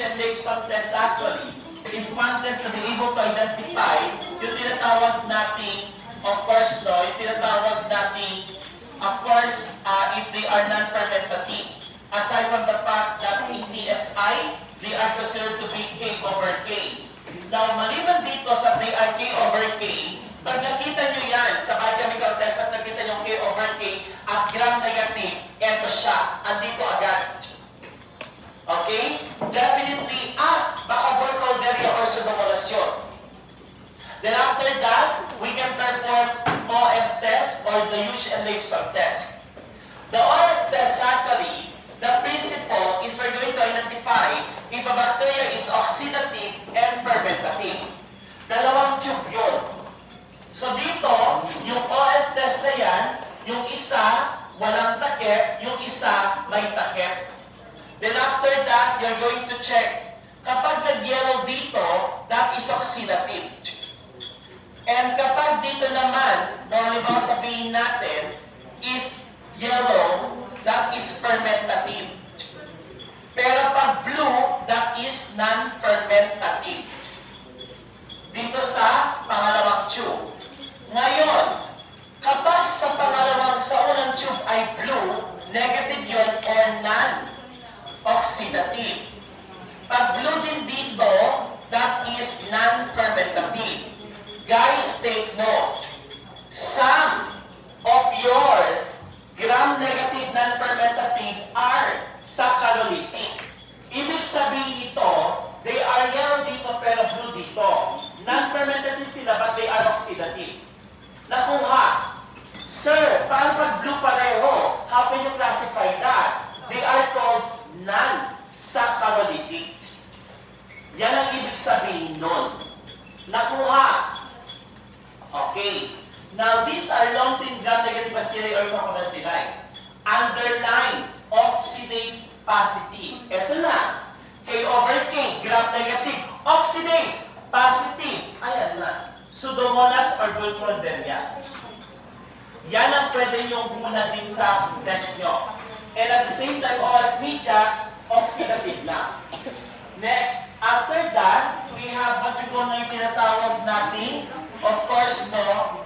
and Lifeson test actually is one test to be able to identify yung tinatawag natin, of course, no, yung tinatawag natin, of course, if they are non-fermentative. Aside from the fact that in TSI, they are considered to be K over K. Now, maliban dito sa they are K over K, pag nakita nyo yan sa biochemical test at nakita nyo K over K at gram-negative, eto siya, andito agad. Okay? Definitely, baka Burkholderia or pseudomolasyon. Then after that, we can perform OF test or the Hughes and Lifeson test. The OF test actually, the principle is we're going to identify if a bacteria is oxidative and fermentative. Dalawang tube yun. So dito, yung OF test na yan, yung isa walang takip, yung isa may takip. Then after that, you're going to check. Kapag nag-yellow dito, that is oxidative. And kapag dito naman, halimbawa sabihin natin, is yellow, that is fermentative. Pero pag blue, that is non-fermentative. Dito sa pangalawang tube. Ngayon, kapag sa unang tube ay blue, negative yun or non-oxidative. Pag blue din dito, that is non-fermentative. Guys, take note. Some of your gram-negative non-fermentative are saccharolytic. Ibig sabihin ito, they are yellow dito pero blue dito. Non-fermentative sila but they are oxidative. Nakuha. Sir, paano pag blue pareho? How can you classify that? They are called non-saccharolytic. Yan ang ibig sabihin nun. Nakuha. Okay. Now, these are long-term gram-negative bacilli or mucobacilli. Underline, oxidase positive. Ito na. K over K, gram-negative. Oxidase positive. Ayan na. Pseudomonas or Burkholderia. Yan ang pwede nyo muna din sa test nyo. And at the same time, OF media, oxidative na. Next, after that, we have what we call na yung tinatawag natin, of course, no,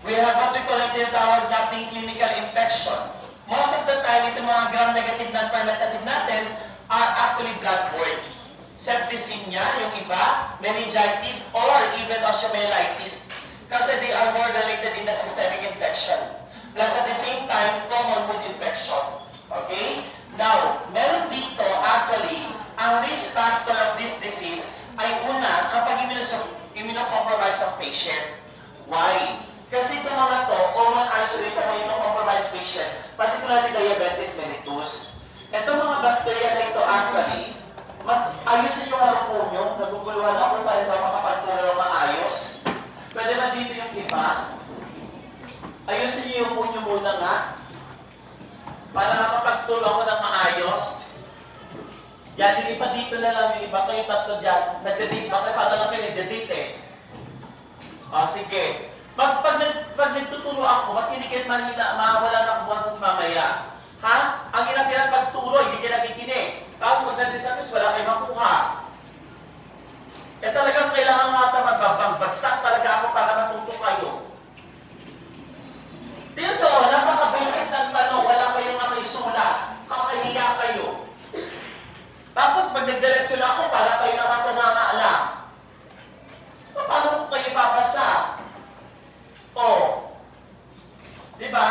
we have what we call yung tinatawag natin clinical infection. Most of the time, itong mga gram-negative non-fermentative natin are actually bloodborne. Septicemia, yung iba, meningitis, or even osteomyelitis. Kasi they are more related in the systemic infection. Plus at the same time, common food infection. Okay? Now, meron dito, actually, ang risk factor of this disease ay una, kapag immunocompromised ang patient. Why? Kasi itong mga to, common actually sa mga immunocompromised patient, particularly diabetes mellitus. Itong mga bacteria na ito actually, ayusin yung harapon nyo, naguguluhan ako para ba makapagturo ng maayos. Pwede na dito yung iba. Ayusin niyo yung punyo muna nga. Para makapagturo ako ng maayos. Yan, yung iba dito na lang yung iba. Kayong tatlo dyan. Nagdedate. Bakit paano lang kayo nagdedate eh? O, sige. Pag nagtuturo ako, makinikit man mawala na akong boses mamaya. Ha? Ang ginagawa pagturo, hindi kayo nakikinig. Tapos magdadisapis, wala kayo makuha. Talagang kailangan nga magbagsak talaga ako para matuto kayo. Dito, napaka-basic ng tanong, wala kayong makisulat. Kakahiya kayo. Tapos pag nagdiretso na ako, para kayo naman tumangala. Paano kung kayo papasa? Diba?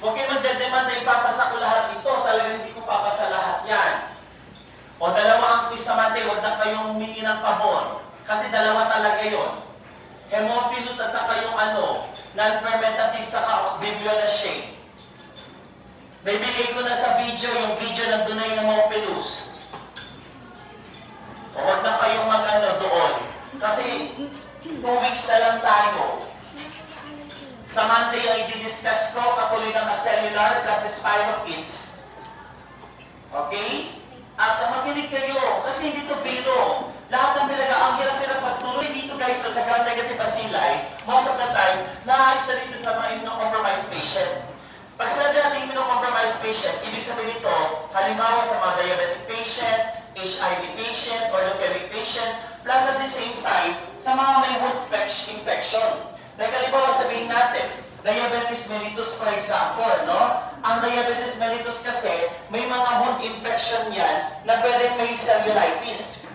Huwag kayo magdademand na ipapasa ko lahat ito. Talagang hindi ko papasa lahat yan. O dalawa ang quiz sa mate, huwag na kayong humingi ng pabor. Kasi dalawa talaga yun. Hemophilus at saka yung non-fermentative saka Bibiola shake. Bibigay ko na sa video, yung video ng Dunay Hemophilus. O huwag na kayong doon. Kasi 2 weeks na lang tayo. Sa Monday ay i-discuss ko kapuloy ng cellular kasi spirochetes. Okay? At makinig kayo, kasi hindi ito biro. Lahat ng ang hirap-hirap pagtuloy dito guys sa gram-negative bacilli, most of the time, naaalis na dito sa mga immunocompromised patient. Pag sinabi natin immunocompromised patient, ibig sabihin nito, halimbawa sa mga diabetic patient, patient, HIV patient, or leukemic patient, plus at the same time, sa mga may wound infection. Like, halimbawa sabihin natin, diabetes mellitus for example, no? Ang diabetes mellitus kasi, may mga wound infection yan na pwedeng may cellulitis,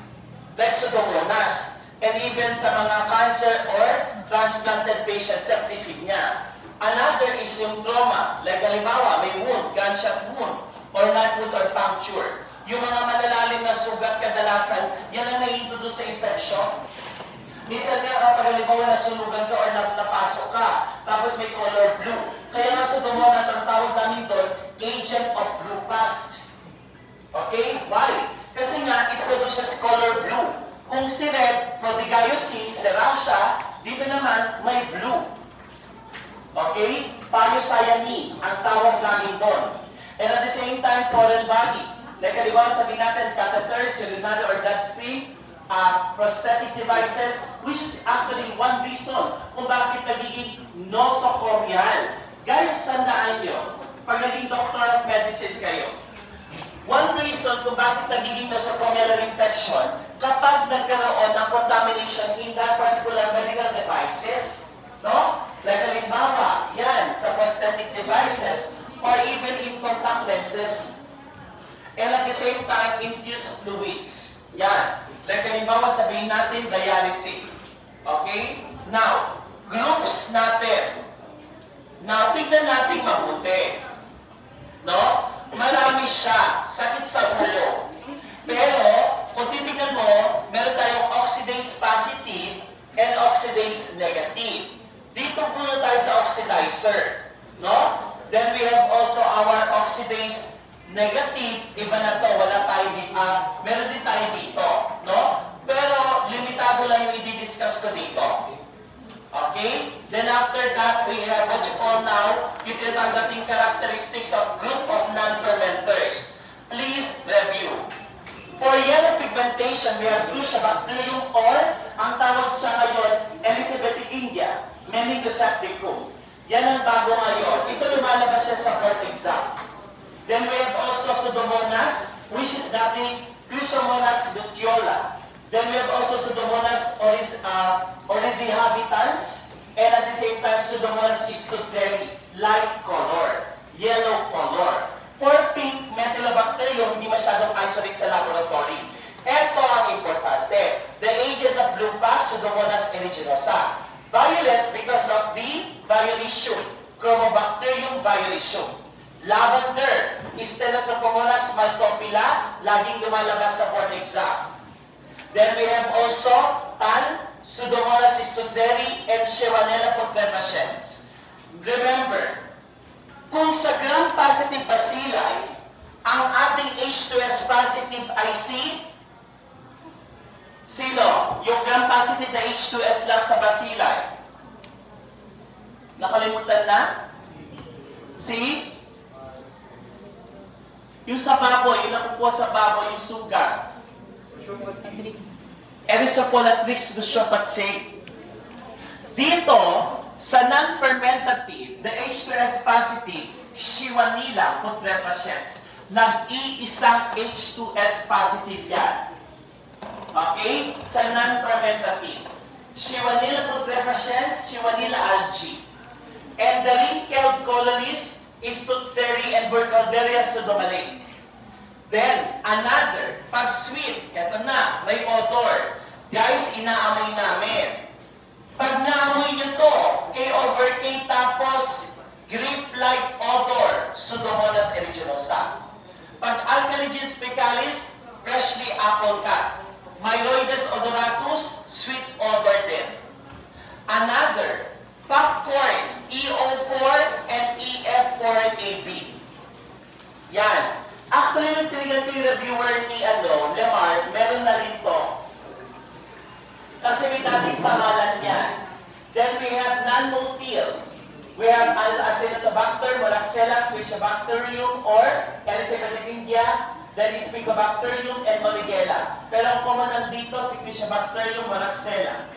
like Pseudomonas, and even sa mga cancer or transplanted patients, septicemia. Another is yung trauma, like halimbawa, may wound, gunshot wound, or knife wound or puncture. Yung mga malalalim na sugat kadalasan, yan ang nai-introduce sa infection. Minsan nga kapag halimbawa nasunugan ka or napasok ka, tapos may color blue. Kaya nga Pseudomonas ang tawag namin doon, agent of blue pus. Okay? Why? Kasi nga, it produces color blue. Kung si red, prodigiosin, si Russia, dito naman may blue. Okay? Pyocyane, ang tawag namin doon. And at the same time, foreign body. Like, halimbawa sabihin natin, catheters, urinary or bloodstream, prosthetic devices, which is actually one reason kung bakit nagiging nosocomial. Guys, tandaan nyo, pag naging doctor of medicine kayo, one reason kung bakit nagiging nosocomial infection, kapag nagkaroon ng contamination in that particular medical devices, no? Like halimbawa, yan, sa prosthetic devices, or even in contact lenses, and at the same time, infused fluids. Yan. Like halimbawa, sabihin natin, dialysis. Okay? Now, groups natin. Now, tignan natin mabuti. No? Marami siya. Sakit sa ulo. Pero, kung titignan mo, meron tayong oxidase positive and oxidase negative. Dito muna tayo sa oxidizer. No? Then we have also our oxidase negative, iba na to, wala tayo dito, meron din tayo dito, no? Pero, limitado lang yung i-discuss ko dito. Okay? Then after that, we have what you call now, yung tinatanggating characteristics of group of non-fermenters. Please review. For yellow pigmentation, we have Cruciabacterium or, ang tawag siya ngayon, Elizabethae India, Meningocysticum. Yan ang bago ngayon. Ito lumalabas siya sa board exam. Then we have also Pseudomonas, which is dating Cruciamonas luteola. Then we have also Pseudomonas oryzihabitans, and at the same time Pseudomonas stutzeri, light color, yellow color. For pink Methyllobacterium, hindi masyadong isolate sa laboratory. Ito ang importante. The agent of blue pus, Pseudomonas aeruginosa. Violet because of the violation, Chromobacterium violation. Lavender, Stenotrophomonas maltopila, laging lumalabas sa board exam. Then we have also tan, Pseudomonas stutzeri, and Shewanella putrescens. Remember, kung sa gram-positive bacilli, ang ating H2S positive ay sino? Yung gram-positive na H2S lang sa bacilli. Nakalimutan na? Yung sa baboy, yung nakukuha sa baboy, yung sugat. Erythropoiesis gushopatse. Dito, sa non-fermentative, the H2S positive, Shewanella putrescens, nag-iisang H2S positive yan. Okay? Sa non-fermentative. Shewanella putrescens, Shewanella algae. And the wrinkled colonies, Stutzeri and Burkholderia pseudomallate. Then, another, pag sweet, eto na, may odor. Guys, inaamoy namin. Pag naamoy nyo to, K/K tapos grape-like odor, Pseudomonas aeruginosa. Pag Alcaligenes fecalis, freshly apple cut. Myloides odoratus, sweet odor din. Another, popcorn, EO4 and EF4AB. Yan. Actually, yung tinignan ko yung reviewer ni Lemar, meron na rin to. Kasi may dating pangalan yan. Then we have non-motil. We have Acinetobacter, Moraxella, Cruciabacterium, or Erythropoiesis India, then is Mycobacterium and Moligella. Pero ang common nandito si Cruciabacterium, Moraxella.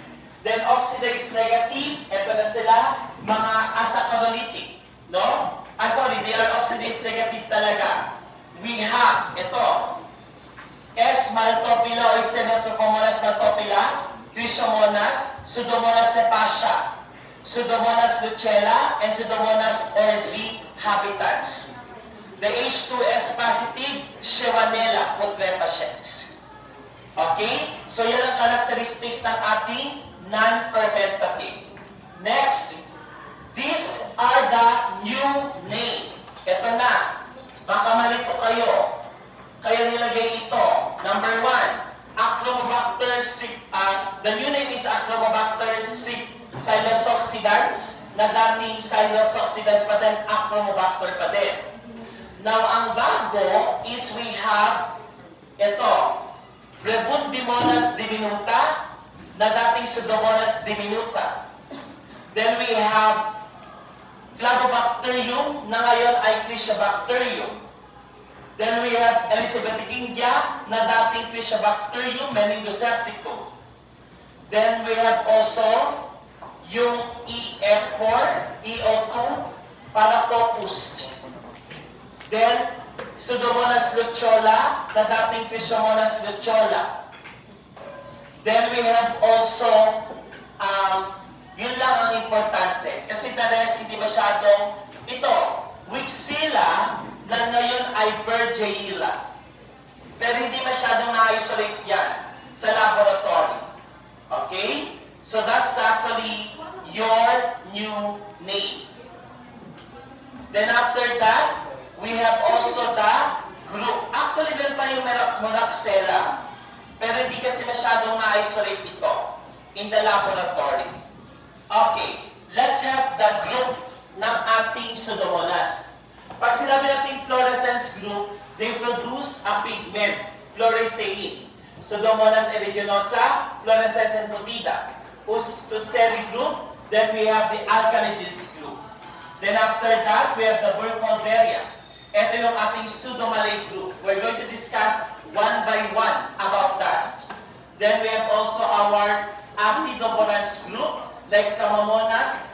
Then oxidase negative, ito na sila, mga asacarolitic. No? Sorry, they are oxidase negative talaga. We have, ito, maltopila o Stenotrophomonas maltopila, Chryssomonas, Pseudomonas cepacia, Pseudomonas lucella, and Pseudomonas orzi habitans. The H2S positive, Shewanella putrefaciens. Okay? So yan ang characteristics ng ating non-fermentative. Next, these are the new name. Ito na. Baka malito kayo. Kaya nilagay ito. Number 1, Achromobacter the new name is Achromobacter xylosoxidans, na dating xylosoxidans pa din, Achromobacter pa din. Now, ang bago is we have ito, Brevundimonas diminuta, na dating Pseudomonas diminuta. Then we have Clavobacterium, na ngayon ay Chryssobacterium. Then we have Elizabethingia, na dating Chryssobacterium meningosepticum. Then we have also yung EF4, EO2, Paracoccus. Then, Pseudomonas lucciola, na dating Chryssomonas lucciola. Then we have also, yun lang ang importante. Kasi the rest, hindi masyadong, ito, Wixilla, na ngayon ay Bergeyilla. Pero hindi masyadong na-isolate yan sa laboratory. Okay? So that's actually your new name. Then after that, we have also the group. Actually, meron pa yung Moraxella. Pero hindi kasi masyadong na-isolate ito in the laboratory. Okay, let's have the group ng ating Pseudomonas. Pag sinabi natin fluorescence group, they produce a pigment, fluorescein. Pseudomonas aeruginosa, fluorescence nitida. Ustutzeri group, then we have the alkaligens group. Then after that, we have the Burkholderia. Ito yung ating Pseudomalay group. We're going to discuss one by one about that. Then we have also our Acidobolans group, like Chamamonas,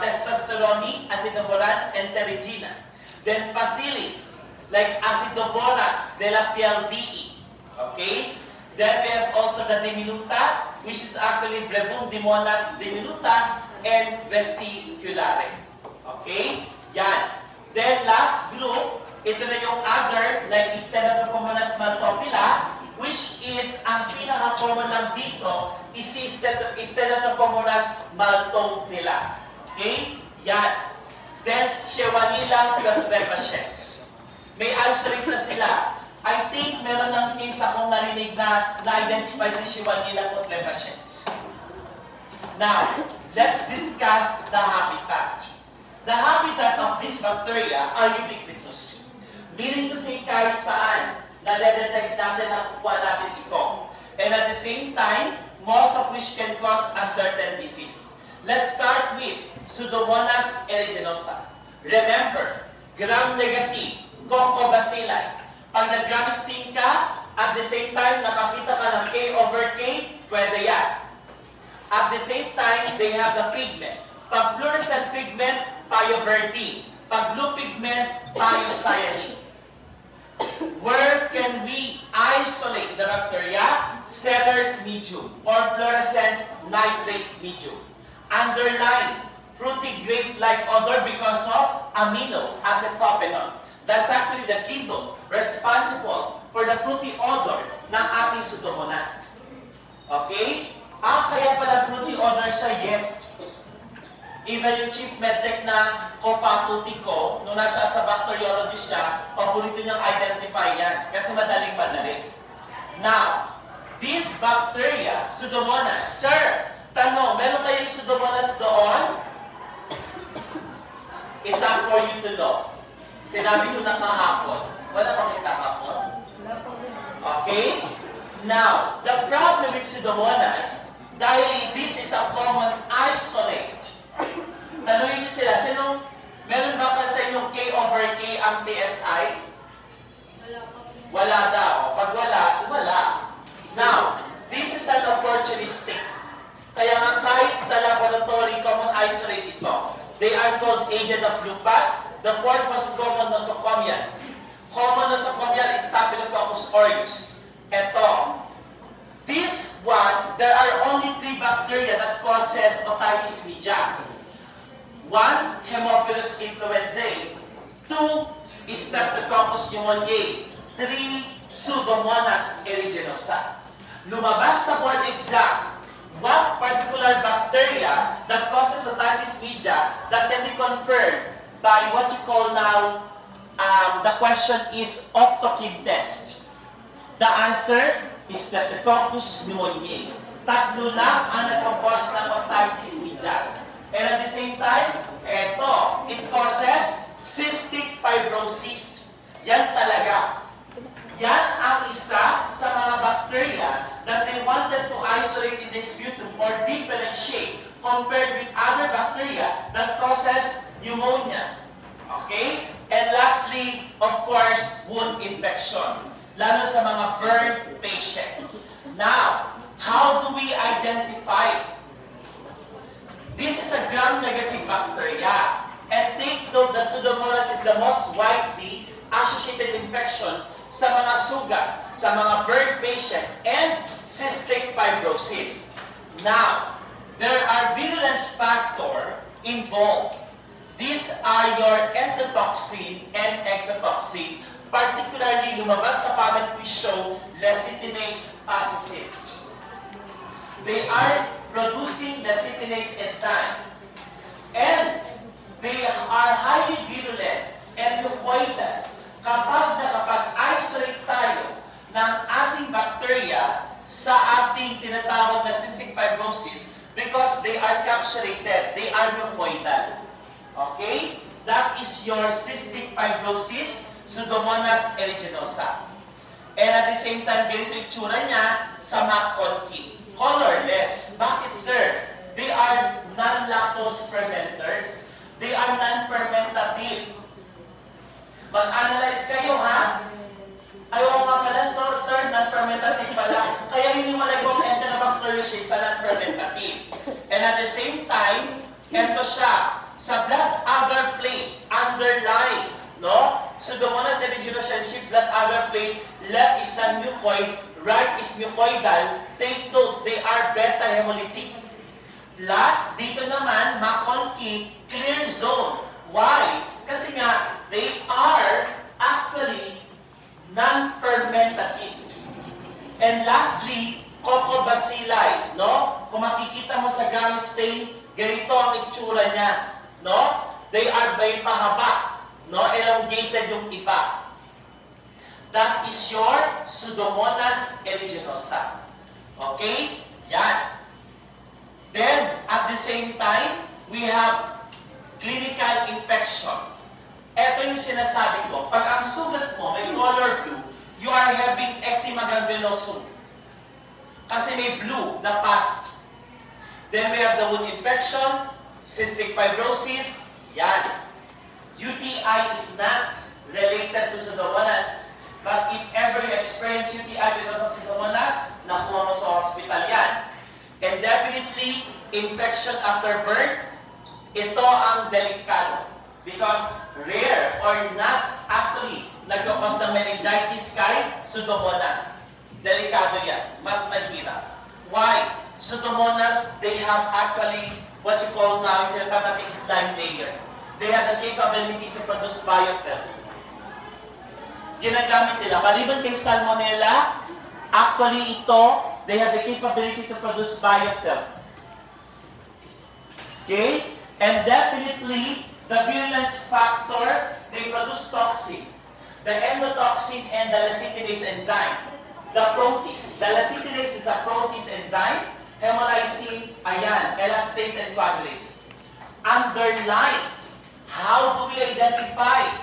Testosterone, Acidobolans, and Pterygina. Then Facilis, like Acidobolans, De La Fialdii. Okay? Then we have also the Diminuta, which is actually Brevundimonas diminuta and Vesiculare. Okay? Yan. Then last group, ito na yung other, like Stenotrophomonas maltopila, which is ang pinaka-common lang dito, is Stenotrophomonas maltopila. Okay? Yan. Then, Shewanella putrefaciens. May isolate na sila. I think meron ng case akong narinig na na-identify si Shewanella putrefaciens. Now, let's discuss the habitat. The habitat of this bacteria are ubiquitous. Meaning to say kahit saan, na-detect natin na kukuha natin ito. And at the same time, most of which can cause a certain disease. Let's start with Pseudomonas aeruginosa. Remember, gram-negative, Coccobacilli. Pag nag-gram-stain ka, at the same time, nakakita ka ng K/K, pwede yan. At the same time, they have the pigment. Pag fluorescent pigment, pyoverdine. Pag blue pigment, pyocyanin. Where can we isolate the bacteria? Sellers medium or fluorescent nitrate medium. Underline, fruity grape-like odor because of amino acetophenol. That's actually the kingdom responsible for the fruity odor ng ating Pseudomonas. Okay? Kaya pala fruity odor siya, yes. Even yung chief medtech na co-faculty ko, nung nasa sa bacteriology siya, paborito niyang identify yan. Kasi madaling-madali. Now, this bacteria, Pseudomonas, sir, tanong, meron kayong Pseudomonas doon? It's up for you to know. Sinabi ko na kahapon. Wala bang kita kahapon? Okay? Now, the problem with Pseudomonas, dahil this is a common isolate, tanongin niyo sila, meron ba sa inyong K/K ang TSI? Wala daw. Pag wala, wala. Now, this is an opportunistic. Kaya nga kahit sa laboratory, common isolate ito. They are called agent of lupus. The fourth most common nosocomial. Common nosocomial is Staphylococcus aureus. Ito, bacteria that causes otitis media. 1. Haemophilus influenzae. 2. Streptococcus pneumoniae. 3. Pseudomonas aeruginosa. Lumabas sa board exam, what particular bacteria that causes otitis media that can be confirmed by what you call now, the question is octokid test. The answer is Streptococcus pneumoniae. Tatlo lang ang nagkakos ng otitis media. And at the same time, it causes cystic fibrosis. Yan talaga. Yan ang isa sa mga bacteria that they wanted to isolate in this sputum or differentiate compared with other bacteria that causes pneumonia. Okay? And lastly, of course, wound infection. Lalo sa mga burn patient. Now, how do we identify? This is a gram-negative bacteria. And take note that Pseudomonas is the most widely associated infection sa mga sugat, sa mga burn patient, and cystic fibrosis. Now, there are virulence factor involved. These are your endotoxin and exotoxin, particularly lumabas sa pamit we show lecithinase positive. They are producing lecithinase enzyme. And they are highly virulent and mucoidal. Kapag nakapag-isolate tayo ng ating bacteria sa ating tinatawag na cystic fibrosis because they are capsulated, they are mucoidal. Okay? That is your cystic fibrosis, Pseudomonas aeruginosa. And at the same time, ganito yung tsura niya sa McConkie. Colorless. Bakit, sir? They are non-lactose fermenters. They are non-fermentative. Mag-analyze kayo, ha? Ayaw nga pala, sir, non-fermentative pala. Kaya hiniwalay ko ang Enterobacteriaceae sa non-fermentative. And at the same time, ito siya, sa blood agar plate, underlying, no? Pseudomonas aeruginosa, blood agar plate, left is non-mucoid, right is mucoidal. Take note, they are beta hemolytic. Plus, dito naman, McConkie, clear zone. Why? Kasi nga, they are actually non-fermentative. And lastly, Coccobacilli, no? Kung makikita mo sa gram stain, ganito ang itsura niya, no? They are by pahaba, no? Elongated yung iba. That is your Pseudomonas aeruginosa. Okay? Yan. Then, at the same time, we have clinical infection. Ito yung sinasabi ko. Pag ang sugat mo may color blue, you are having ecthyma gangrenosum. Kasi may blue na past. Then we have the wound infection, cystic fibrosis, yan. UTI is not related to Pseudomonas. But if ever you experience UTI because of Pseudomonas, nakuha mo sa hospital yan. And definitely, infection after birth, ito ang delikado. Because rare or not actually nagkakos ng meningitis kay Pseudomonas. Delikado yan. Mas mahirap. Why? Pseudomonas, they have actually what you call now, yung tinatawag natin slime layer. They have the capability to produce biofilm. Ginagamit nila. Maliban kay Salmonella, actually ito, they have the capability to produce biofilm. Okay? And definitely, the virulence factor, they produce toxin. The endotoxin and the lecithinase enzyme. The protease. The lecithinase is a protease enzyme. Hemolysin, ayan, elastase and coagulase. Underline. How do we identify?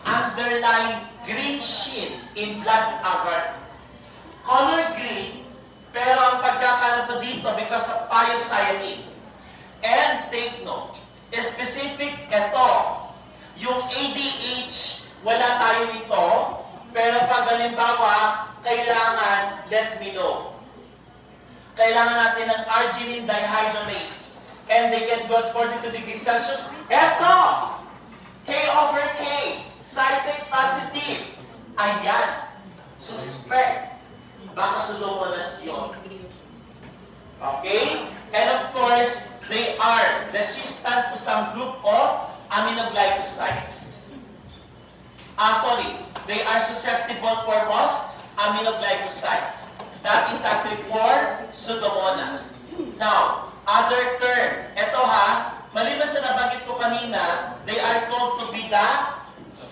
Underline green sheen in blood agar. Color green, pero ang pagkakalanto dito because of thiocyanine. And take note, specific ito, yung ADH, wala tayo nito, pero pag halimbawa, kailangan, let me know. Kailangan natin ng arginine dihydrogenase. And they can go at 42 degrees Celsius. Eto! K over K. Citrate positive. Ayan. Suspect. Baka Pseudomonas yun. Okay? And of course, they are resistant to some group of aminoglycosides. They are susceptible for most aminoglycosides. That is actually for Pseudomonas. Now, other term. Ito maliban sa nabanggit ko kanina, they are called to be the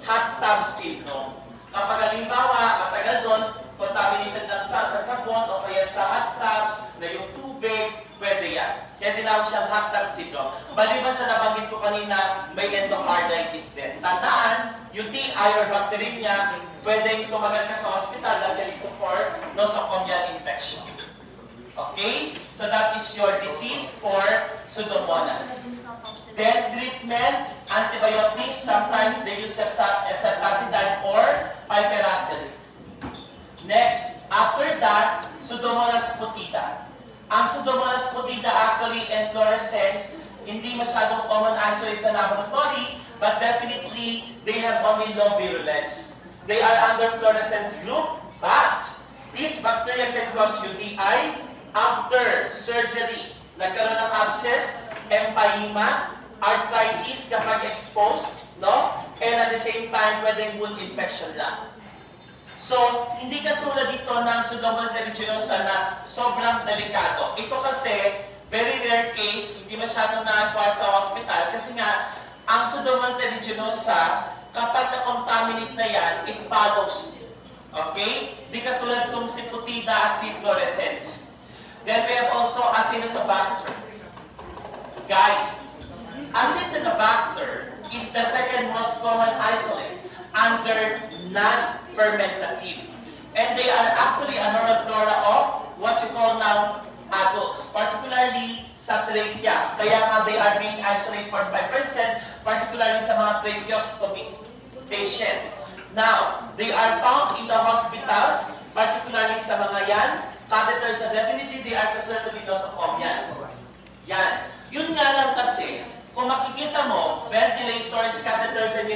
hot tub syndrome. Kapag halimbawa, matagal doon, contaminated lang sa sabon o kaya sa hot tub, na yung tubig, pwede yan. Kaya tinawag siyang hot tub syndrome. Maliban sa nabanggit ko kanina, may endocarditis din. Tandaan, UTI or bacteremia, pwedeng tumagal ka sa hospital dahil ito for nosocomial infection. Okay? So that is your disease for Pseudomonas. Then treatment, antibiotics, sometimes they use ceftazidime or piperacillin. Next, after that, Pseudomonas fetida. Ang Pseudomonas fetida actually in fluorescence, hindi masyadong common isolate sa laboratory, but definitely they have only low virulence. They are under fluorescence group, but this bacteria can cause UTI after surgery. Nagkaroon ng abscess, empyema, arthritis kapag exposed, no? And at the same time, pwedeng wound infection lang. So, hindi katulad dito ng Pseudomonas aeruginosa na sobrang delikado. Ito kasi, very rare case, hindi masyadong na-acquire sa hospital kasi nga, ang Pseudomonas aeruginosa, kapag na-contaminate na yan, it follows. Okay? Hindi katulad itong si fetida at si fluorescence. Then we have also Acinetobacter. Guys, Acinetobacter is the second most common isolate under non-fermentative. And they are actually a normal flora of what you call now adults, particularly sa trachea. Kaya nga they are being isolated for 5%, particularly sa mga tracheostomy patient. Now, they are found in the hospitals, particularly sa mga yan, catheters, so definitely they are concerned with nosocomial. Yan. Yun nga lang kasi, kung makikita mo, ventilators, catheters, and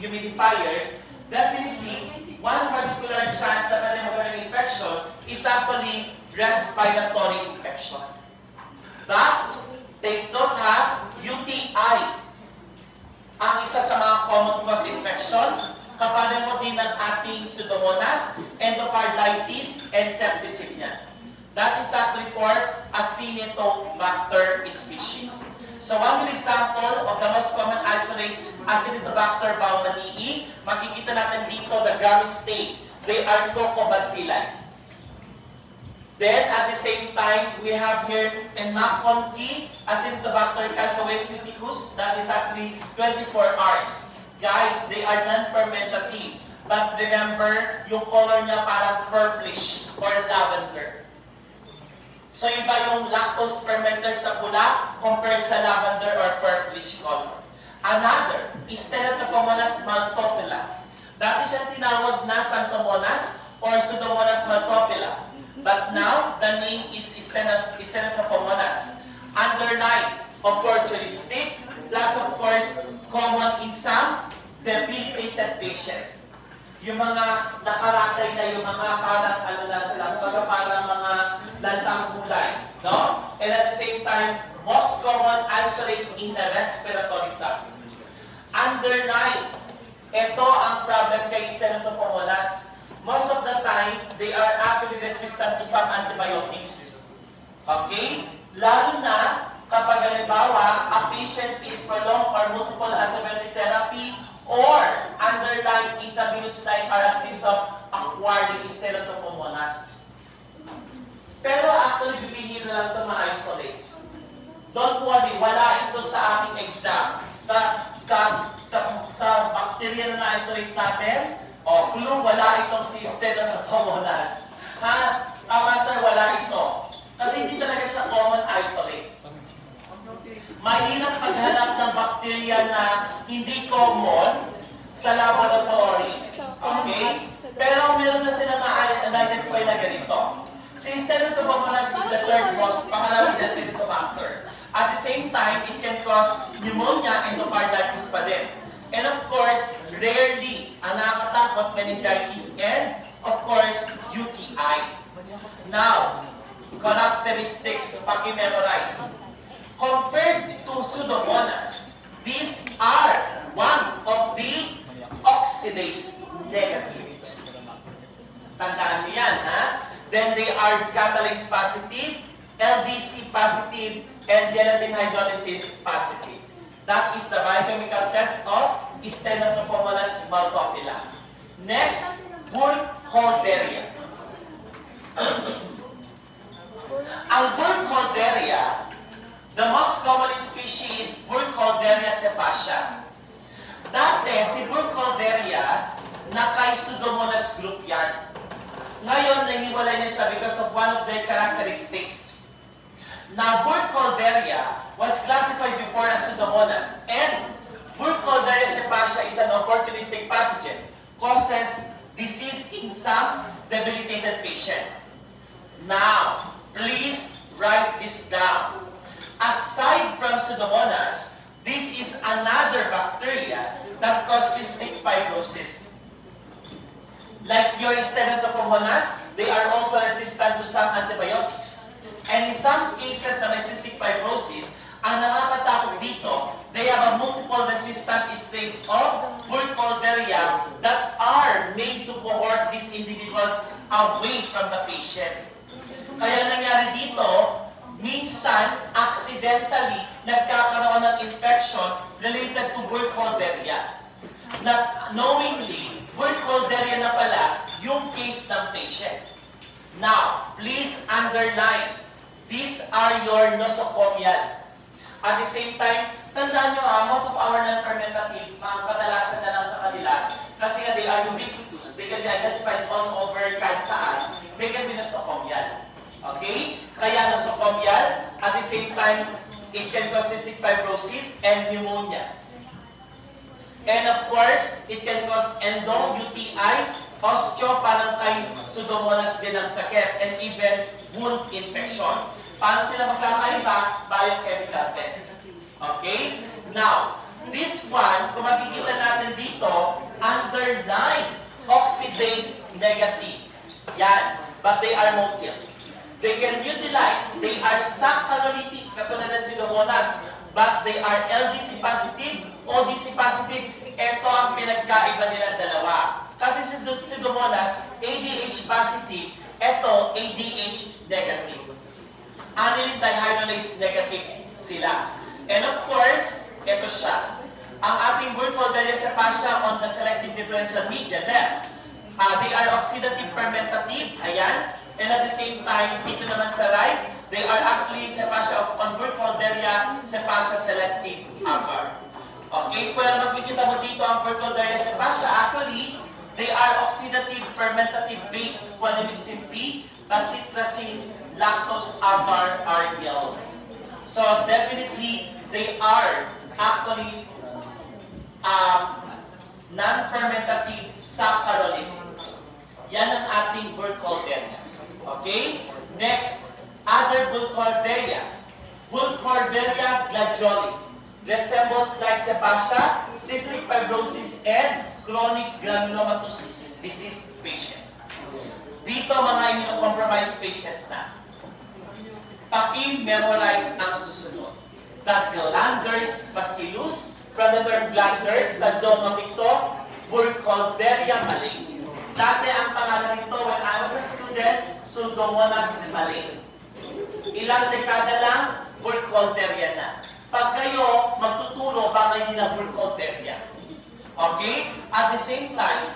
humidifiers, definitely, one particular chance sa pneumonia infection is actually respiratory infection. But, take note UTI, ang isa sa mga common cause infection, kapalan mo din ng ating Pseudomonas, endocarditis, and septicemia. That is actually for Acinetobacter species. So one good example of the most common isolate Acinetobacter baumannii, makikita natin dito the Grammy state. They are Cocobacilli. Then at the same time, we have here in McConkie, Acinetobacter calcoestheticus, that is actually 24 hours. Guys, they are non-fermentative. But remember, yung color niya parang purplish or lavender. So iba yung lactose fermenter sa pula compared sa lavender or purplish color. Another is Stenotrophomonas maltophilia. Dati siya tinawag na Xanthomonas or Pseudomonas maltophilia. But now, the name is Stenotrophomonas. Underline, opportunistic, plus of course, common in some debilitated patient. Yung mga nakaratay na yung mga parang ano na sila, parang mga lantang gulay, no? And at the same time, most common isolate in the respiratory tract. Underline, ito ang problem kay Stenotrophomonas. Most of the time, they are actually resistant to some antibiotics. Okay? Lalo na kapag halimbawa, a patient is prolonged or multiple antibiotic therapy or underlying intravenous line are at risk of acquiring Stenotrophomonas. Pero actually, bibihira lang ito ma-isolate. Don't worry, wala ito sa aming exam. Sa bacteria na na-isolate natin, clue, wala itong si Stenotrophomonas. Tama sir, wala ito. Kasi hindi talaga siya common isolate. Mahirap maghanap ng bacteria na hindi common sa laboratory. Okay? Pero meron na sila na-identify na ganito. Si Stenotrophomonas is the third most, pangalawa si Acinetobacter. At the same time, it can cause pneumonia and endocarditis pa din. And of course, rarely, ang nakakatakot meningitis and of course, UTI. Now, characteristics, paki-memorize. Compared to Pseudomonas, these are one of the oxidase negative. Tandaan niyo yan, ha? Then they are catalase positive, LDC positive, and gelatin hydrolysis positive. That is the biochemical test of Stenotrophomonas maltophilia. Next, Burkholderia. Ang Burkholderia, the most common species is Burkholderia cepacia. Dati, si Burkholderia, naka-Pseudomonas group yan. Ngayon, nahiwalay na siya because of one of their characteristics. Now, Burkholderia was classified before as Pseudomonas, and Burkholderia cepacia is an opportunistic pathogen, causes disease in some debilitated patient. Now, please write this down. Aside from Pseudomonas, this is another bacteria that causes cystic fibrosis. Like your Stenotrophomonas, they are also resistant to some antibiotics. And in some cases na may cystic fibrosis, ang nakakatakot dito, they have a multiple resistant strains of Burkholderia that are made to cohort these individuals away from the patient. Kaya nangyari dito, minsan, accidentally, nagkakaroon ng infection related to Burkholderia. Na knowingly, Burkholderia na pala yung case ng patient. Now, please underline, these are your nosocomial. At the same time, tandaan nyo most of our non-fermentative, kadalasan na lang sa kanila, kasi they are ubiquitous. They can be identified all over kahit saan. They can be nosocomial. Okay? Kaya nosocomial, at the same time, it can cause cystic fibrosis and pneumonia. And of course, it can cause endo, UTI, osteo, parang kay Pseudomonas din ang sakit, and even wound infection. Paano sila magkakaiba? Biochemical test. Okay? Now, this one, kung makikita natin dito, underline oxidase negative. Yan. But they are motive. They can utilize, they are saccharolytic, katulad ng Pseudomonas, but they are LDC positive, ODC positive. Ito ang pinagkaiba nilang dalawa. Kasi si Pseudomonas, ADH positive, ito ADH negative. Aniline dihydrolase negative sila. And of course, ito siya. Ang ating Burkholderia cepacia on the selective differential media, left. They are oxidative fermentative, ayan. And at the same time, dito naman sa right, they are actually cepacia on Burkholderia cepacia selective agar. Okay, kung makikita mo dito ang Burkholderia cepacia, actually, they are oxidative fermentative base, guanidinosin T, acetyltrasin, lactose agar are yellow. So definitely, they are actually non-fermentative saccharolytic. Yan ang ating Burkholderia. Okay? Next, other Burkholderia. Burkholderia gladioli. Resembles like cepacia, cystic fibrosis, and chronic granulomatous disease patient. Dito mga immunocompromised patient na. Paki-memorize ang susunod. The glanders bacillus, predator glanders sa zoonotic to, Burkholderia malae. Dati ang pangalan nito when I was a student, Pseudomonas malae. Ilang dekada lang, Burkholderia na. Pag kayo magtuturo, baka hindi na Burkholderia. Okay? At the same time,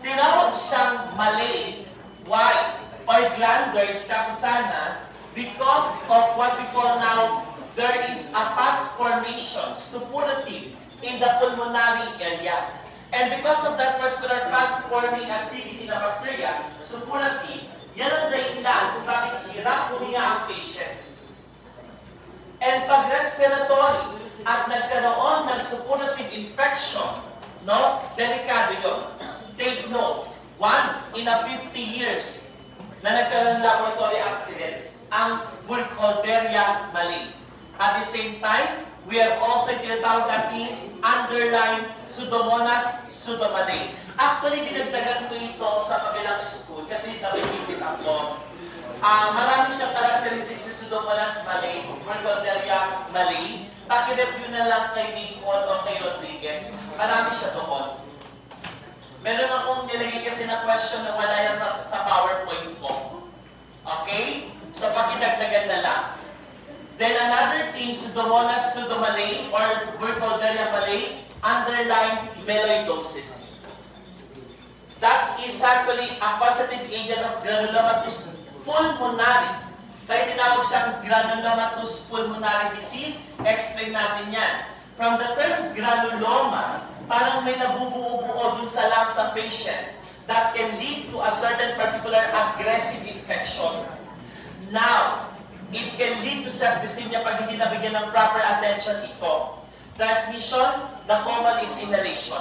tinawag siyang malae. Why? Or glanders, kapusana, because of what we call now, there is a pus formation, suppurative, in the pulmonary area. And because of that particular pus-forming activity ng bacteria, suppurative, yan ang dahilan kung bakit hirap huminga ang patient. And pag respiratory at nagkaroon ng suppurative infection, no, delikado yun. Take note, 1 in a 50 years na nagkaroon ng laboratory accident, ang Burkholderia malae. At the same time, we have also tinatawag natin underline Pseudomonas pseudomalae. Actually, dinagdagan ko ito sa kabilang school kasi nabibitin ako. Marami siyang characteristics si Pseudomonas malayi, Burkholderia malayi. Paki-review na lang kay Nicole o kay Rodriguez. Marami siya doon. Meron akong nilagay kasi na question na wala yan sa PowerPoint ko. Okay? So, pakidagdagan na lang. Then another thing, Pseudomonas pseudomalayi or Burkholderia malayi, underlying melioidosis. That is actually a causative agent of granulomatous pulmonary. Kaya tinawag siyang granulomatous pulmonary disease. Explain natin yan. From the term granuloma, parang may nabubuo-buo dun sa lungs ng patient that can lead to a certain particular aggressive infection. Now, it can lead to septicemia pag hindi nabigyan ng proper attention ito. Transmission, the common is inhalation.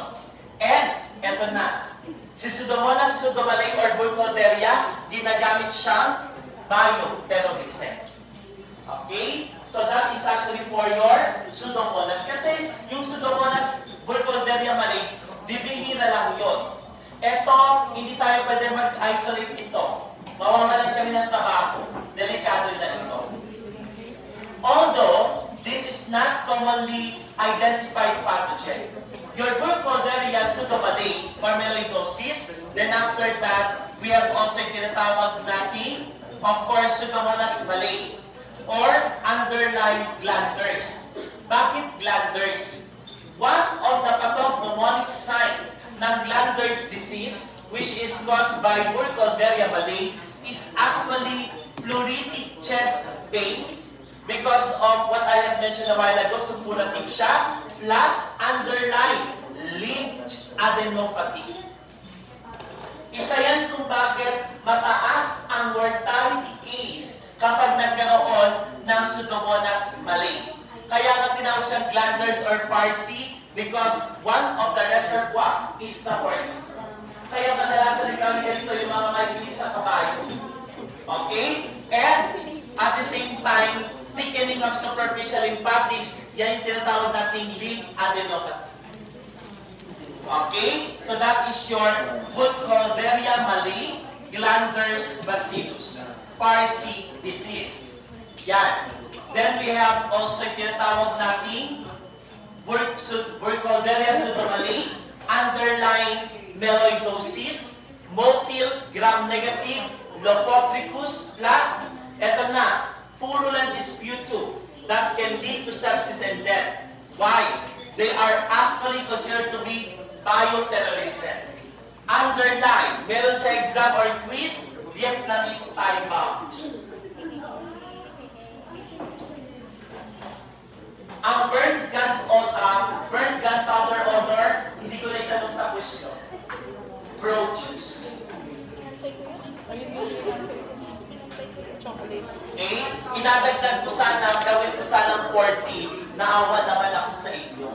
And, eto na, si Pseudomonas pseudomalayi or Burkholderia, ginagamit siyang bioterrorism. Okay? So that is actually for your Pseudomonas. Kasi yung Pseudomonas Burkholderia malayi, bibihira lang yun. Eto, hindi tayo pwede mag-isolate ito. Mawawalan kami ng trabaho. Delikado na ito. Although, this is not commonly identified pathogen. Your Burkholderia pseudomalayi or melioidosis, then after that, we have also tinatawag natin, of course, Pseudomonas malayi or underlying glanders. Bakit glanders? One of the pathognomonic sign ng glanders disease, which is caused by Burkholderia malayi, is actually pleuritic chest pain because of what I had mentioned a while ago, suppurative siya, plus underlying linked adenopathy. Isa yan kung bakit mataas ang mortality case kapag nagkaroon ng Pseudomonas malayi. Kaya nga tinawag siyang glanders or Farsi because one of the reservoir is the worst. Kaya kadalasan kami ganito yung mga mabilis sa kabayo. Okay? And at the same time, thickening of superficial lymphatics, yan yung tinatawag nating lymph adenopathy. Okay? So that is your Burkholderia malayi glanders bacillus. Farsi disease. Yan. Then we have also yung tinatawag nating Burkholderia pseudomalayi, underlying melioidosis, motile, gram-negative, Leucopricus, plus, eto na, purulent sputum that can lead to sepsis and death. Why? They are actually considered to be bioterrorism. Underline, meron sa exam or quiz, Vietnamese time-bound. Ang burnt gunpowder odor, hindi ko na itanong sa quiz nyo. Produce. Okay? Inadagdag ko sana, gawin ko sana 40, naawa naman ako sa inyo.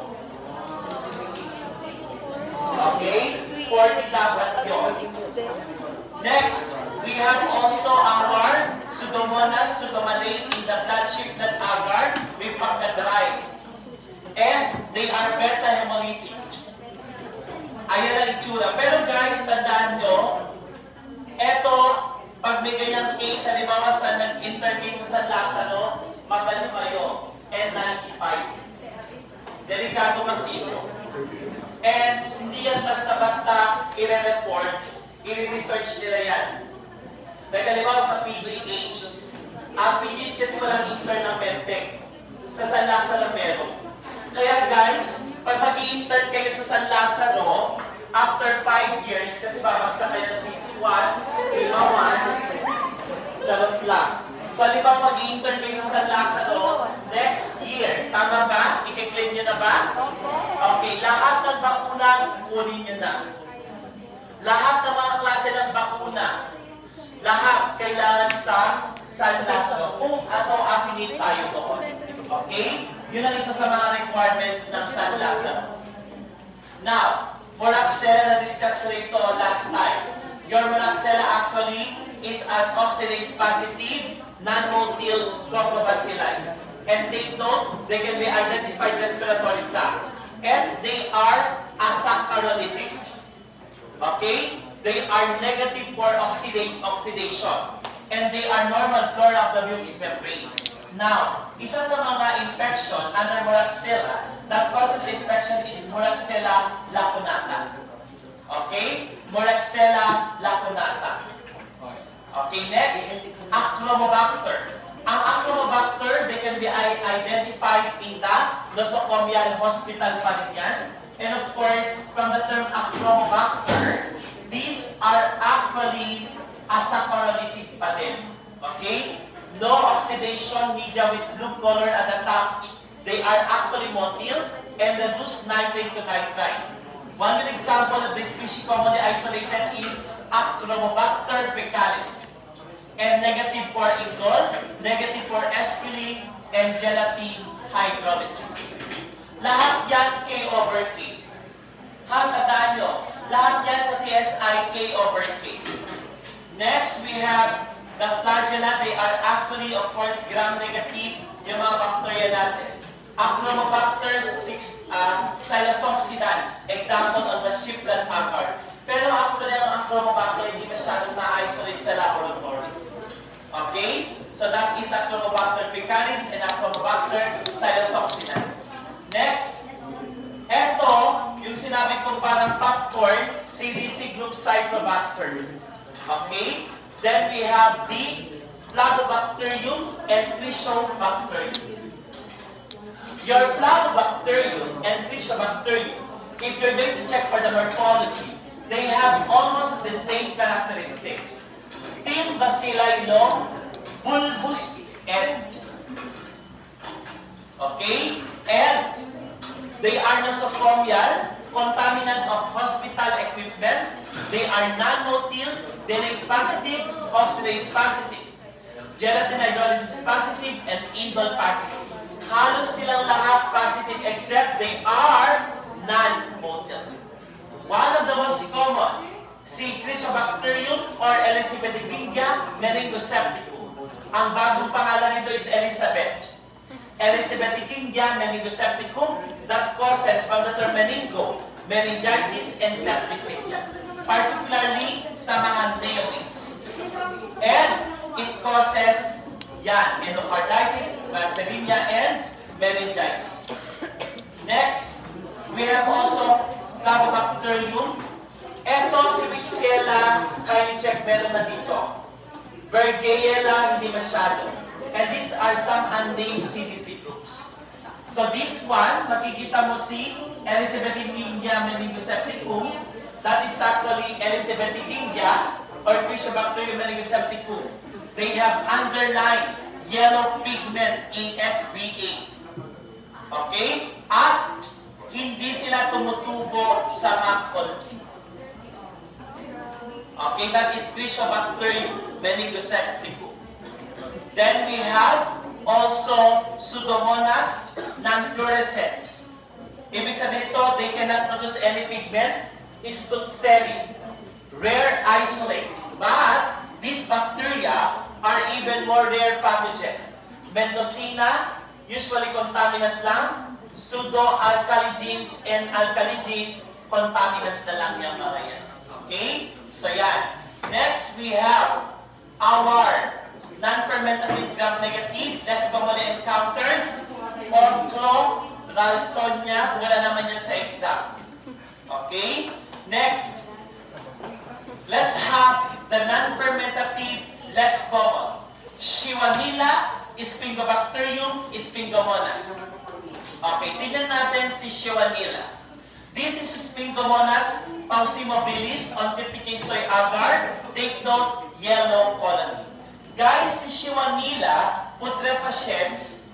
Okay? 40 dapat yun. Next, we have also our Pseudomonas pseudomalayi in the blood-shaped agar with pagkadrive. And they are beta-hemolytic. Ayan ang itsura. Pero guys, tandaan nyo, eto, pag may ganyang case, halimbawa sa nag-intercase sa San Lazaro, magaling kayo. N95. Delikado kasi ito. And hindi yan basta-basta i-report, i-research nila yan. Like halimbawa sa PGH, ang PGH kasi walang intern ng medtech. Sa San Lazaro meron. Kaya guys, pag mag-i-intern kayo sa San Lazaro, after 5 years, kasi babagsak kayo ng CC1, KMA1, charot lang. So, halimbawa mag-i-intern kayo sa San Lazaro, next year, tama ba? I-claim nyo na ba? Okay, lahat ng bakuna, kunin nyo na. Lahat ng mga klase ng bakuna, lahat kailangan sa San Lazaro. Kung ato affiliate tayo doon. Okay? Yun ang isa sa mga requirements ng San Lazaro. Now, Moraxella na-discuss ko ito last time. Your Moraxella actually is an oxidase positive non-motile Coprobacilli. And take note, they can be identified respiratory tract. And they are asaccharolytic. Okay? They are negative for oxidation. and they are normal flora of the mucous membrane. Now, isa sa mga infection under Moraxella that causes infection is Moraxella lacunata. Okay? Moraxella lacunata. Okay, next, Achromobacter. Ang Achromobacter, they can be identified in the nosocomial hospital pa rin yan. And of course, from the term Achromobacter, these are actually asaccharalytic pa din. Okay? No oxidation media with blue color at the top. They are actually motile and reduce nitrate to nitrite. One good example of this species commonly isolated is Achromobacter fecalis. And negative for indole, negative for esculin, and gelatin hydrolysis. Lahat yan K over K. Tandaan nyo, lahat yan sa TSI K over K. Next, we have the flagella. They are actually, of course, gram-negative yung mga bacteria natin. Achromobacter psilosoxidans, example of the shipland haggard. Pero actually, ang Achromobacter hindi masyadong na-isolate sa laboratory. Okay? So that is Achromobacter fecalis and Achromobacter psilosoxidans. Next, eto, yung sinabi ko parang popcorn, CDC group Cyclobacter. Okay? Then we have the Flagobacterium and Chrysobacterium. Your Flagobacterium and Chrysobacterium, if you're going to check for the morphology, they have almost the same characteristics. Thin bacilli long, bulbous end. Okay? And they are nosocomial, contaminant of hospital equipment. They are non-motile, denase positive, oxidase positive, gelatin hydrolysis positive, and indole positive. Halos silang lahat positive except they are non-motile. One of the most common, si Chrysobacterium or Elisabethigingia meningosepticum. Ang bagong pangalan nito is Elizabeth. Elisabethigingia meningosepticum that causes from the term meningo, meningitis, and septicemia, particularly sa mga neonates. And it causes endocarditis, bacteremia, and meningitis. Next, we have also Flagobacterium. Eto si Wixella, kindly check, meron na dito. Bergeyella, hindi masyado. And these are some unnamed CDC groups. So this one, makikita mo si Elisabethigingia meningosepticum. That is actually Elisabethigingia or Chrysobacterium meningosepticum. They have underlying yellow pigment in SBA. Okay? At hindi sila tumutubo sa macula. Okay, that is Chrysobacterium meningosepticum. Then we have also Pseudomonas non-fluorescens. Ibig sabihin ito, they cannot produce any pigment. Stutzeri, rare isolate. But these bacteria are even more rare pathogen. Mendocina, usually contaminant lang. Pseudo-alkaligenes and alkaligenes, contaminant na lang yung mga yan. Okay? So yan. Next, we have our non-fermentative gram-negative, less commonly encountered, Orthro, Ralstonia, wala naman yan sa exam. Okay? Next, let's have the non-fermentative, less common. Shionella, Spingobacterium, Spingomonas. Okay, tignan natin si Shionella. This is Spingomonas paucimobilis on 50K soy agar. Take note, yellow colony. Guys, si Shionella putrescens,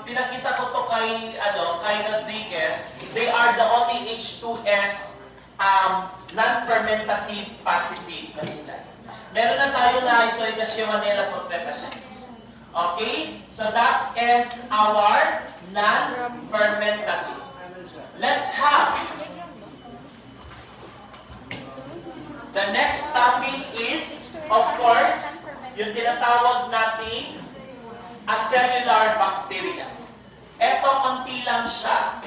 pinakita ko to kay Rodriguez. They are the only H2S non-fermentative positive na sila. Meron na tayo na isolate na Shionella putrescens. Okay? So that ends our non-fermentative. Let's have the next topic is, of course, yung tinatawag natin as cellular bacteria. Ito, konti lang siya.